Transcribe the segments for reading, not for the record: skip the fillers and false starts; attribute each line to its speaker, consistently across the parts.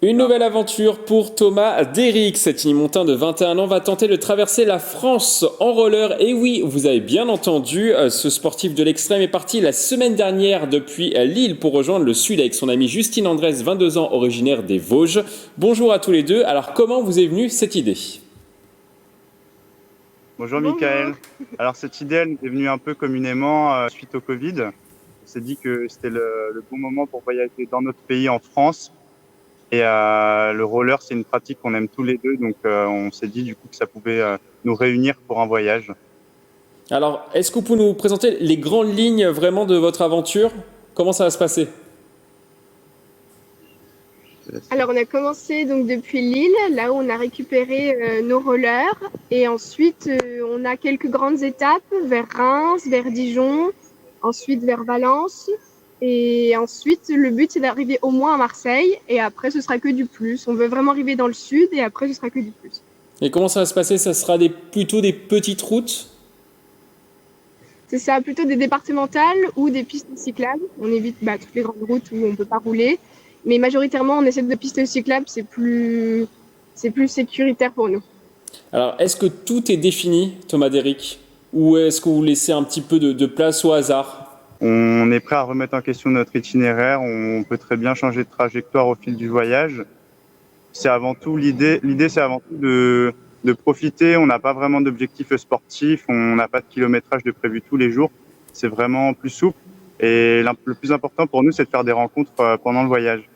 Speaker 1: Une nouvelle aventure pour Thomas Derrick. Cet Montain de 21 ans va tenter de traverser la France en roller. Et oui, vous avez bien entendu, ce sportif de l'extrême est parti la semaine dernière depuis Lille pour rejoindre le sud avec son ami Justine Andrès, 22 ans, originaire des Vosges. Bonjour à tous les deux. Alors comment vous est venue cette idée ?
Speaker 2: Bonjour
Speaker 3: Bonjour.
Speaker 2: Mickaël. Alors cette idée, elle nous est venue un peu communément suite au Covid. On s'est dit que c'était le bon moment pour voyager dans notre pays en France. Et le roller, c'est une pratique qu'on aime tous les deux. Donc on s'est dit du coup que ça pouvait nous réunir pour un voyage.
Speaker 1: Alors, est-ce que vous pouvez nous présenter les grandes lignes vraiment de votre aventure ? Comment ça va se passer ?
Speaker 3: Alors, on a commencé donc depuis Lille, là où on a récupéré nos rollers. Et ensuite, on a quelques grandes étapes vers Reims, vers Dijon, ensuite vers Valence. Et ensuite, le but, c'est d'arriver au moins à Marseille. Et après, ce sera que du plus. On veut vraiment arriver dans le sud et après, ce sera que du plus.
Speaker 1: Et comment ça va se passer ? Ça sera plutôt des petites routes ?
Speaker 3: C'est ça, plutôt des départementales ou des pistes cyclables. On évite toutes les grandes routes où on ne peut pas rouler. Mais majoritairement, on essaie de pistes cyclables, c'est plus sécuritaire pour nous.
Speaker 1: Alors, est-ce que tout est défini, Thomas Derrick ? Ou est-ce que vous laissez un petit peu de place au hasard ?
Speaker 2: On est prêt à remettre en question notre itinéraire. On peut très bien changer de trajectoire au fil du voyage. C'est avant tout l'idée, c'est avant tout de profiter. On n'a pas vraiment d'objectif sportif, on n'a pas de kilométrage de prévu tous les jours. C'est vraiment plus souple. Et le plus important pour nous, c'est de faire des rencontres pendant le voyage.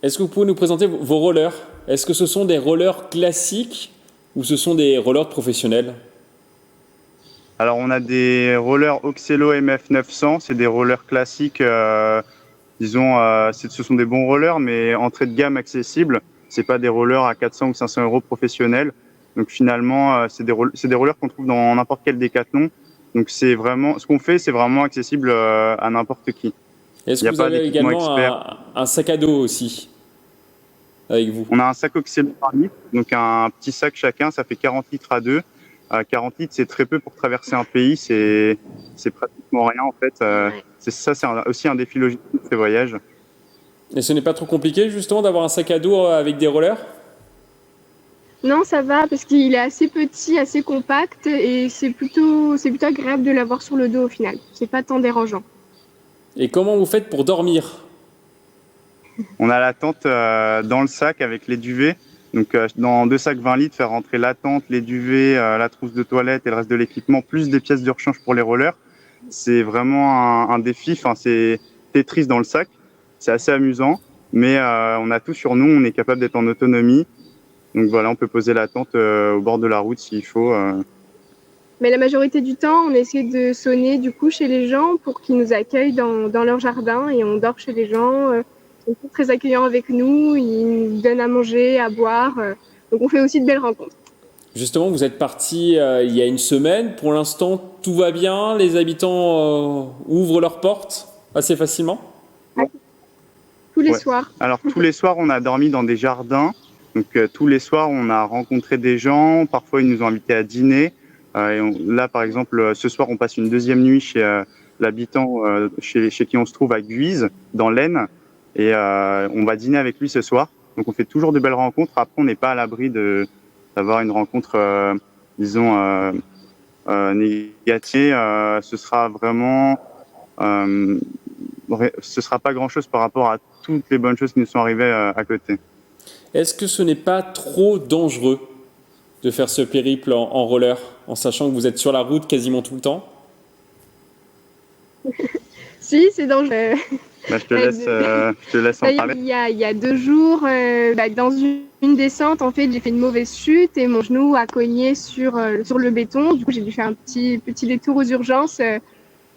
Speaker 1: Est-ce que vous pouvez nous présenter vos rollers ? Est-ce que ce sont des rollers classiques ou ce sont des rollers professionnels ?
Speaker 2: Alors, on a des rollers Oxelo MF 900. C'est des rollers classiques. Ce sont des bons rollers, mais entrée de gamme accessible. C'est pas des rollers à 400 ou 500 euros professionnels. Donc finalement, c'est des rollers qu'on trouve dans n'importe quel décathlon. Donc c'est vraiment, ce qu'on fait, c'est vraiment accessible à n'importe qui.
Speaker 1: Est-ce
Speaker 2: Il n'y
Speaker 1: que
Speaker 2: a
Speaker 1: vous
Speaker 2: pas
Speaker 1: avez
Speaker 2: d'équipement
Speaker 1: également
Speaker 2: expert.
Speaker 1: un sac à dos aussi avec vous ?
Speaker 2: On a un sac Oxelo par litre, donc un petit sac chacun, ça fait 40 litres à deux. 40 litres, c'est très peu pour traverser un pays, c'est pratiquement rien en fait. C'est aussi un défi logistique de ces voyages.
Speaker 1: Et ce n'est pas trop compliqué justement d'avoir un sac à dos avec des rollers ?
Speaker 3: Non, ça va parce qu'il est assez petit, assez compact et c'est plutôt agréable de l'avoir sur le dos au final. C'est pas tant dérangeant.
Speaker 1: Et comment vous faites pour dormir ?
Speaker 2: On a la tente dans le sac avec les duvets. Donc, dans deux sacs 20 litres, faire rentrer la tente, les duvets, la trousse de toilette et le reste de l'équipement, plus des pièces de rechange pour les rollers. C'est vraiment un défi. Enfin, c'est Tetris dans le sac. C'est assez amusant. Mais on a tout sur nous. On est capable d'être en autonomie. Donc voilà, on peut poser la tente au bord de la route s'il faut.
Speaker 3: Mais la majorité du temps, on essaie de sonner du coup chez les gens pour qu'ils nous accueillent dans leur jardin et on dort chez les gens. Ils sont très accueillants avec nous, ils nous donnent à manger, à boire. Donc on fait aussi de belles rencontres.
Speaker 1: Justement, vous êtes parti il y a une semaine. Pour l'instant, tout va bien. Les habitants ouvrent leurs portes assez facilement.
Speaker 3: Tous les
Speaker 2: Ouais.
Speaker 3: soirs.
Speaker 2: Alors tous les soirs, on a dormi dans des jardins. Donc tous les soirs, on a rencontré des gens. Parfois, ils nous ont invités à dîner. Là, par exemple, ce soir, on passe une deuxième nuit chez l'habitant chez qui on se trouve à Guise, dans l'Aisne. Et on va dîner avec lui ce soir. Donc on fait toujours de belles rencontres. Après, on n'est pas à l'abri d'avoir une rencontre, disons, négative. Ce sera vraiment... ce sera pas grand-chose par rapport à toutes les bonnes choses qui nous sont arrivées à côté.
Speaker 1: Est-ce que ce n'est pas trop dangereux de faire ce périple en roller, en sachant que vous êtes sur la route quasiment tout le temps ?
Speaker 3: Si, c'est dangereux.
Speaker 2: Je te laisse en parler.
Speaker 3: Il y a 2 jours, dans une descente, en fait, j'ai fait une mauvaise chute et mon genou a cogné sur le béton. Du coup, j'ai dû faire un petit détour aux urgences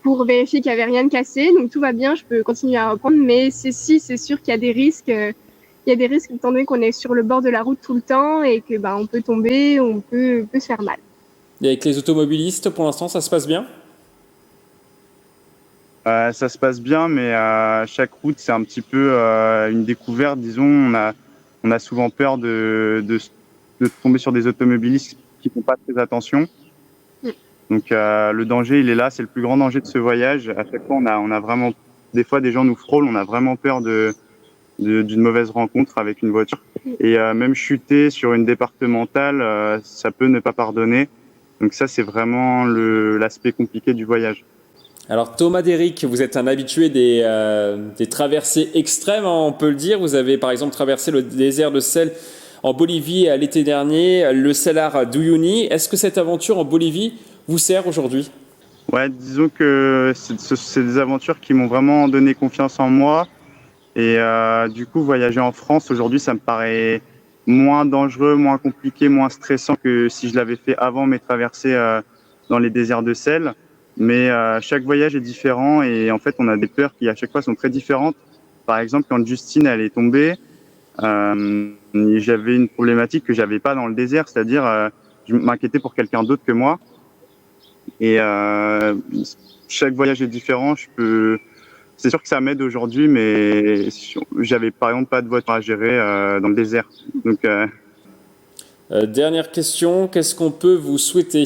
Speaker 3: pour vérifier qu'il n'y avait rien de cassé. Donc, tout va bien, je peux continuer à reprendre. Mais c'est sûr qu'il y a des risques. Il y a des risques étant donné qu'on est sur le bord de la route tout le temps et que on peut tomber, on peut se faire mal.
Speaker 1: Et avec les automobilistes, pour l'instant, ça se passe bien ?
Speaker 2: Ça se passe bien, mais chaque route, c'est un petit peu une découverte. Disons, on a souvent peur de tomber sur des automobilistes qui font pas très attention. Donc le danger, il est là. C'est le plus grand danger de ce voyage. À chaque fois, on a vraiment, des fois, des gens nous frôlent. On a vraiment peur d'une mauvaise rencontre avec une voiture. Et même chuter sur une départementale, ça peut ne pas pardonner. Donc ça, c'est vraiment l'aspect compliqué du voyage.
Speaker 1: Alors Thomas Déric, vous êtes un habitué des traversées extrêmes, hein, on peut le dire. Vous avez par exemple traversé le désert de sel en Bolivie l'été dernier, le Salar d'Uyuni. Est-ce que cette aventure en Bolivie vous sert aujourd'hui?
Speaker 2: Ouais, disons que c'est des aventures qui m'ont vraiment donné confiance en moi. Et du coup, voyager en France aujourd'hui, ça me paraît moins dangereux, moins compliqué, moins stressant que si je l'avais fait avant mes traversées dans les déserts de sel. Mais chaque voyage est différent et en fait, on a des peurs qui à chaque fois sont très différentes. Par exemple, quand Justine elle est tombée, j'avais une problématique que j'avais pas dans le désert, c'est-à-dire je m'inquiétais pour quelqu'un d'autre que moi. Et chaque voyage est différent. C'est sûr que ça m'aide aujourd'hui, mais j'avais par exemple pas de voiture à gérer dans le désert. Donc,
Speaker 1: Dernière question, qu'est-ce qu'on peut vous souhaiter?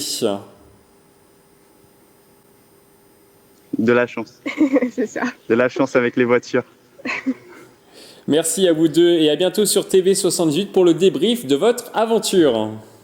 Speaker 2: de la chance.
Speaker 3: C'est ça.
Speaker 2: De la chance avec les voitures.
Speaker 1: Merci à vous deux et à bientôt sur TV78 pour le débrief de votre aventure.